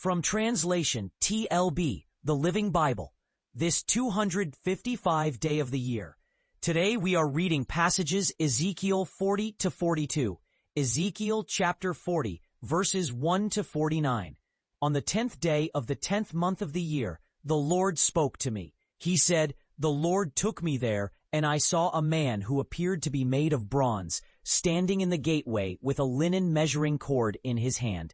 From translation TLB, the Living Bible, this 255 day of the year. Today we are reading passages Ezekiel 40 to 42, Ezekiel chapter 40, verses 1 to 49. On the 10th day of the 10th month of the year, the Lord spoke to me. He said, "The Lord took me there, and I saw a man who appeared to be made of bronze, standing in the gateway with a linen measuring cord in his hand.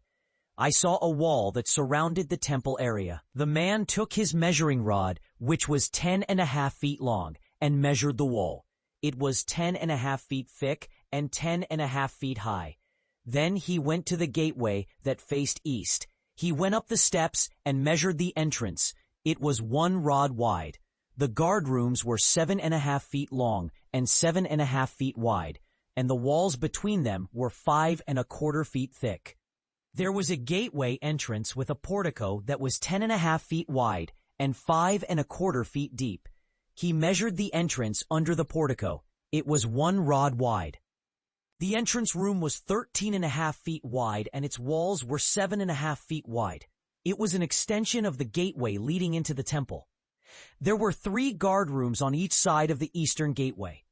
I saw a wall that surrounded the temple area. The man took his measuring rod, which was 10.5 feet long, and measured the wall. It was 10.5 feet thick and 10.5 feet high. Then he went to the gateway that faced east. He went up the steps and measured the entrance. It was 1 rod wide. The guard rooms were 7.5 feet long and 7.5 feet wide, and the walls between them were 5.25 feet thick. There was a gateway entrance with a portico that was 10.5 feet wide and 5.25 feet deep. He measured the entrance under the portico. It was 1 rod wide. The entrance room was 13.5 feet wide, and its walls were 7.5 feet wide. It was an extension of the gateway leading into the temple. There were 3 guard rooms on each side of the eastern gateway.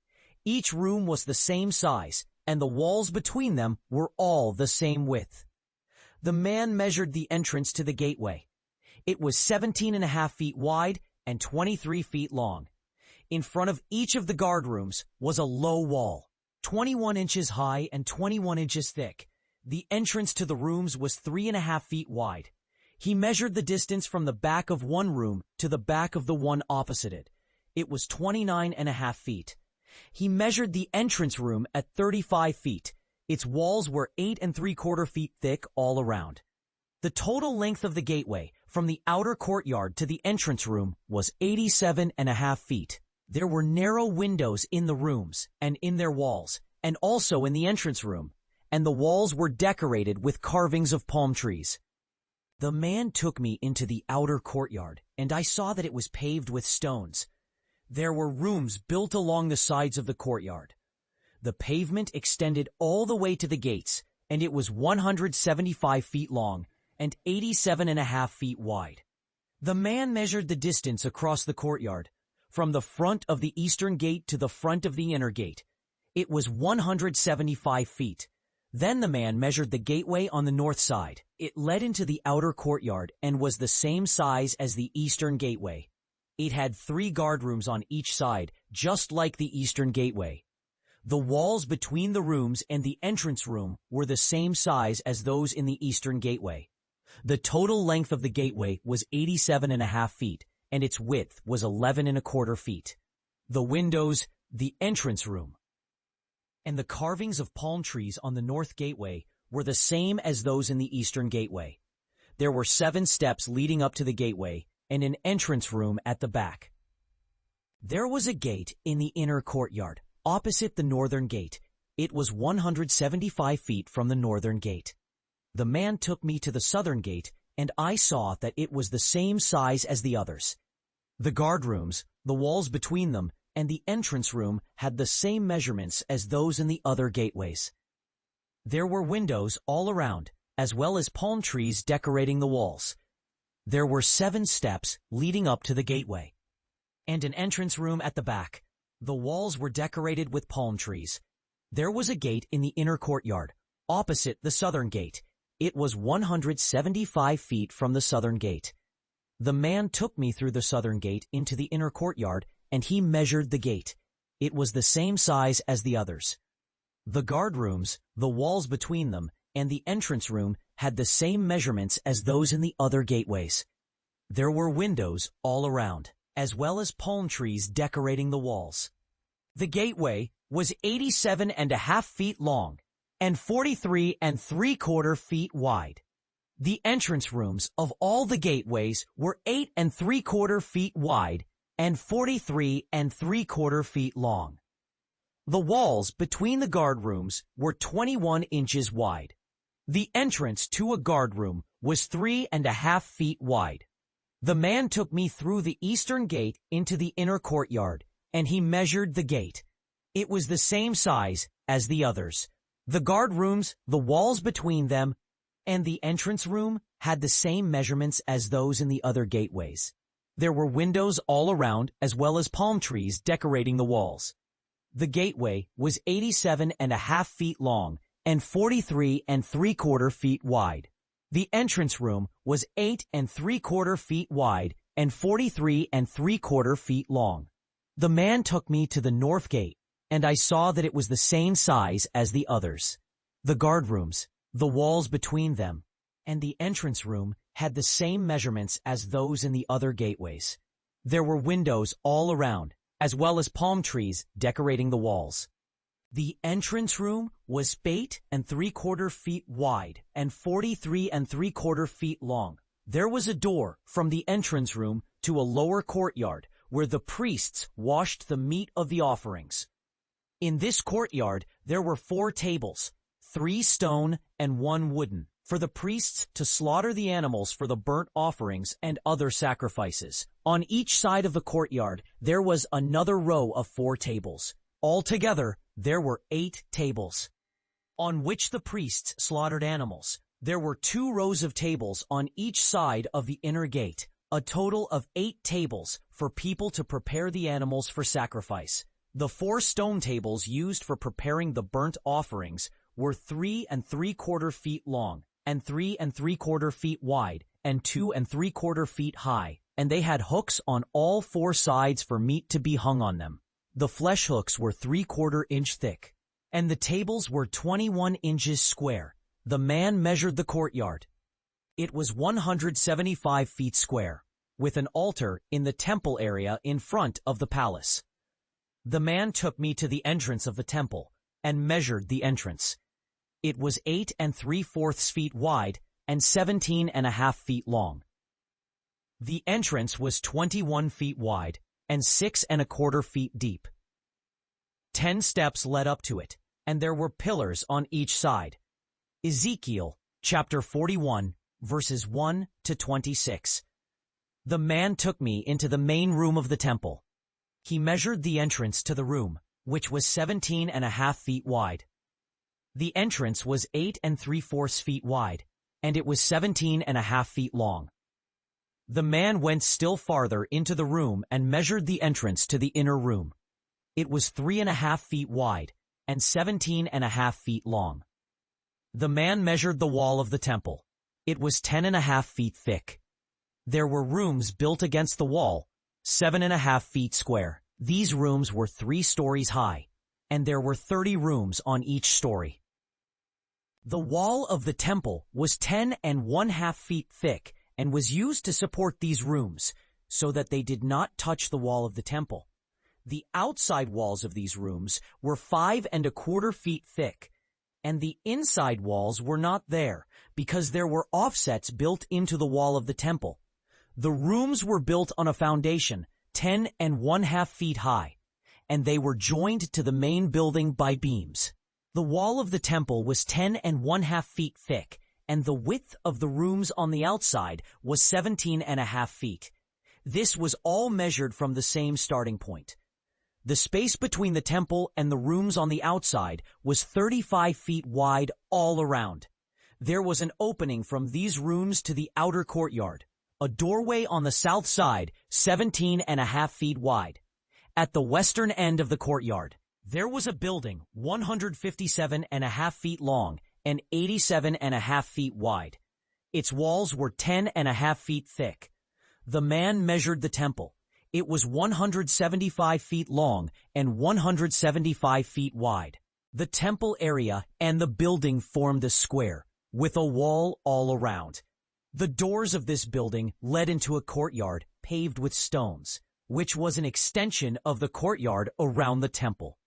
Each room was the same size, and the walls between them were all the same width. The man measured the entrance to the gateway. It was 17.5 feet wide and 23 feet long. In front of each of the guard rooms was a low wall, 21 inches high and 21 inches thick. The entrance to the rooms was 3.5 feet wide. He measured the distance from the back of one room to the back of the one opposite it. It was 29.5 feet. He measured the entrance room at 35 feet. Its walls were 8.75 feet thick all around. The total length of the gateway from the outer courtyard to the entrance room was 87.5 feet. There were narrow windows in the rooms and in their walls, and also in the entrance room, and the walls were decorated with carvings of palm trees. The man took me into the outer courtyard, and I saw that it was paved with stones. There were rooms built along the sides of the courtyard. The pavement extended all the way to the gates, and it was 175 feet long and 87.5 feet wide. The man measured the distance across the courtyard, from the front of the eastern gate to the front of the inner gate. It was 175 feet. Then the man measured the gateway on the north side. It led into the outer courtyard and was the same size as the eastern gateway. It had 3 guard rooms on each side, just like the eastern gateway. The walls between the rooms and the entrance room were the same size as those in the eastern gateway. The total length of the gateway was 87.5 feet, and its width was 11.25 feet. The windows, the entrance room, and the carvings of palm trees on the north gateway were the same as those in the eastern gateway. There were 7 steps leading up to the gateway and an entrance room at the back. There was a gate in the inner courtyard, opposite the northern gate. It was 175 feet from the northern gate. The man took me to the southern gate, and I saw that it was the same size as the others. The guard rooms, the walls between them, and the entrance room had the same measurements as those in the other gateways. There were windows all around, as well as palm trees decorating the walls. There were 7 steps leading up to the gateway, and an entrance room at the back. The walls were decorated with palm trees. There was a gate in the inner courtyard, opposite the southern gate. It was 175 feet from the southern gate. The man took me through the southern gate into the inner courtyard, and he measured the gate. It was the same size as the others. The guard rooms, the walls between them, and the entrance room had the same measurements as those in the other gateways. There were windows all around, as well as palm trees decorating the walls. The gateway was 87.5 feet long and 43.75 feet wide. The entrance rooms of all the gateways were 8.75 feet wide and 43.75 feet long. The walls between the guard rooms were 21 inches wide. The entrance to a guard room was 3.5 feet wide. The man took me through the eastern gate into the inner courtyard, and he measured the gate. It was the same size as the others. The guard rooms, the walls between them, and the entrance room had the same measurements as those in the other gateways. There were windows all around as well as palm trees decorating the walls. The gateway was 87.5 feet long and 43.75 feet wide. The entrance room was 8.75 feet wide and 43.75 feet long. The man took me to the north gate, and I saw that it was the same size as the others. The guard rooms, the walls between them, and the entrance room had the same measurements as those in the other gateways. There were windows all around, as well as palm trees decorating the walls. The entrance room was 8.75 feet wide and 43.75 feet long. There was a door from the entrance room to a lower courtyard where the priests washed the meat of the offerings. In this courtyard there were 4 tables, 3 stone and 1 wooden, for the priests to slaughter the animals for the burnt offerings and other sacrifices. On each side of the courtyard there was another row of 4 tables. Altogether, there were 8 tables, on which the priests slaughtered animals. There were 2 rows of tables on each side of the inner gate, a total of 8 tables for people to prepare the animals for sacrifice. The 4 stone tables used for preparing the burnt offerings were 3.75 feet long and 3.75 feet wide and 2.75 feet high, and they had hooks on all 4 sides for meat to be hung on them. The flesh hooks were 3/4 inch thick, and the tables were 21 inches square. The man measured the courtyard. It was 175 feet square, with an altar in the temple area in front of the palace. The man took me to the entrance of the temple and measured the entrance. It was 8.75 feet wide and 17.5 feet long. The entrance was 21 feet wide and 6.25 feet deep. 10 steps led up to it, and there were pillars on each side. Ezekiel, chapter 41, verses 1 to 26. The man took me into the main room of the temple. He measured the entrance to the room, which was 17.5 feet wide. The entrance was 8.75 feet wide, and it was 17.5 feet long. The man went still farther into the room and measured the entrance to the inner room. It was 3.5 feet wide and 17.5 feet long. The man measured the wall of the temple. It was 10.5 feet thick. There were rooms built against the wall, 7.5 feet square. These rooms were 3 stories high, and there were 30 rooms on each story. The wall of the temple was 10.5 feet thick and was used to support these rooms so that they did not touch the wall of the temple. The outside walls of these rooms were 5.25 feet thick, and the inside walls were not there because there were offsets built into the wall of the temple. The rooms were built on a foundation 10.5 feet high, and they were joined to the main building by beams. The wall of the temple was 10.5 feet thick, and the width of the rooms on the outside was 17.5 feet. This was all measured from the same starting point. The space between the temple and the rooms on the outside was 35 feet wide all around. There was an opening from these rooms to the outer courtyard, a doorway on the south side 17.5 feet wide. At the western end of the courtyard, there was a building 157.5 feet long and 87.5 feet wide. Its walls were 10.5 feet thick. The man measured the temple. It was 175 feet long and 175 feet wide. The temple area and the building formed a square, with a wall all around. The doors of this building led into a courtyard paved with stones, which was an extension of the courtyard around the temple.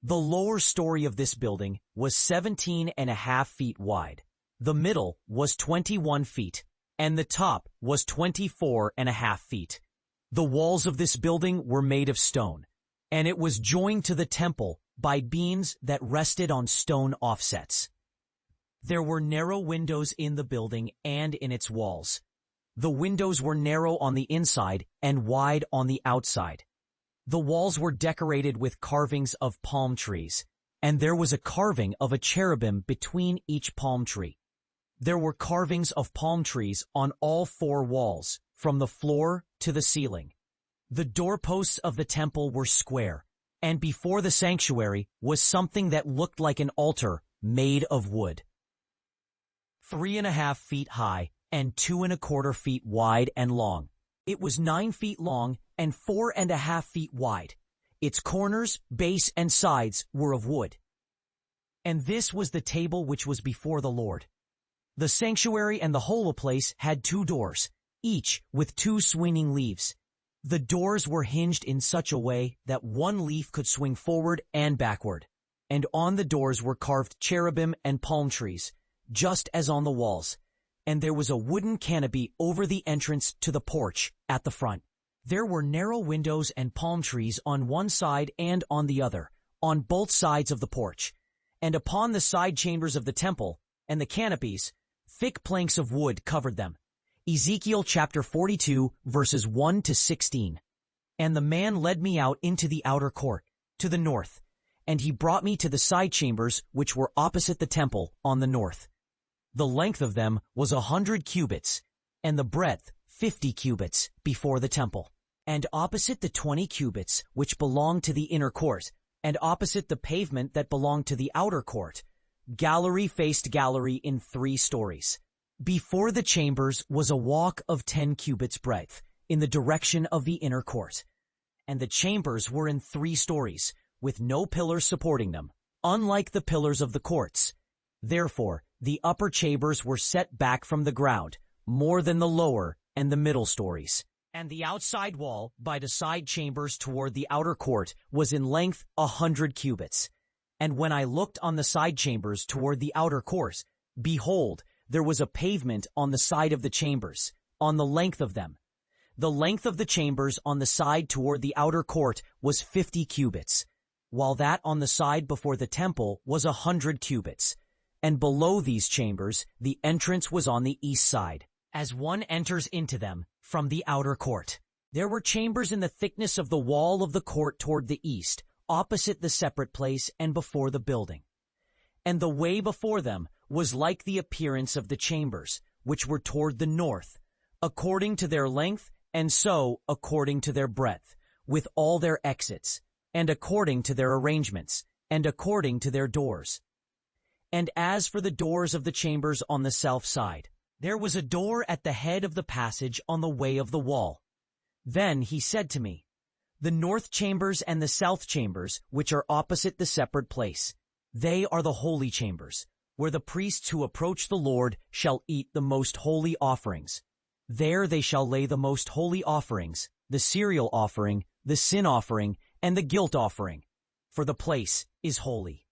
The lower story of this building was 17.5 feet wide. The middle was 21 feet, and the top was 24.5 feet. The walls of this building were made of stone, and it was joined to the temple by beams that rested on stone offsets. There were narrow windows in the building and in its walls. The windows were narrow on the inside and wide on the outside. The walls were decorated with carvings of palm trees, and there was a carving of a cherubim between each palm tree. There were carvings of palm trees on all four walls, from the floor to the ceiling. The doorposts of the temple were square, and before the sanctuary was something that looked like an altar made of wood. 3.5 feet high and 2.25 feet wide and long. It was 9 feet long and 4.5 feet wide. Its corners, base, and sides were of wood. And this was the table which was before the Lord. The sanctuary and the holy place had 2 doors, each with 2 swinging leaves. The doors were hinged in such a way that one leaf could swing forward and backward. And on the doors were carved cherubim and palm trees, just as on the walls. And there was a wooden canopy over the entrance to the porch at the front. There were narrow windows and palm trees on one side and on the other, on both sides of the porch. And upon the side chambers of the temple and the canopies, thick planks of wood covered them. Ezekiel chapter 42, verses 1 to 16. And the man led me out into the outer court, to the north, and he brought me to the side chambers which were opposite the temple on the north. The length of them was 100 cubits, and the breadth 50 cubits before the temple. And opposite the 20 cubits which belonged to the inner court, and opposite the pavement that belonged to the outer court, gallery faced gallery in 3 stories. Before the chambers was a walk of 10 cubits breadth in the direction of the inner court. And the chambers were in 3 stories, with no pillars supporting them, unlike the pillars of the courts. Therefore, the upper chambers were set back from the ground, more than the lower and the middle stories. And the outside wall by the side chambers toward the outer court was in length 100 cubits. And when I looked on the side chambers toward the outer court, behold, there was a pavement on the side of the chambers, on the length of them. The length of the chambers on the side toward the outer court was 50 cubits, while that on the side before the temple was 100 cubits. And below these chambers, the entrance was on the east side, as one enters into them from the outer court. There were chambers in the thickness of the wall of the court toward the east, opposite the separate place and before the building. And the way before them was like the appearance of the chambers, which were toward the north, according to their length, and so according to their breadth, with all their exits, and according to their arrangements, and according to their doors. And as for the doors of the chambers on the south side, there was a door at the head of the passage on the way of the wall. Then he said to me, the north chambers and the south chambers, which are opposite the separate place, they are the holy chambers, where the priests who approach the Lord shall eat the most holy offerings. There they shall lay the most holy offerings, the cereal offering, the sin offering, and the guilt offering, for the place is holy.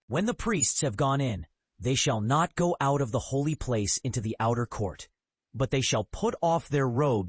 When the priests have gone in, they shall not go out of the holy place into the outer court, but they shall put off their robes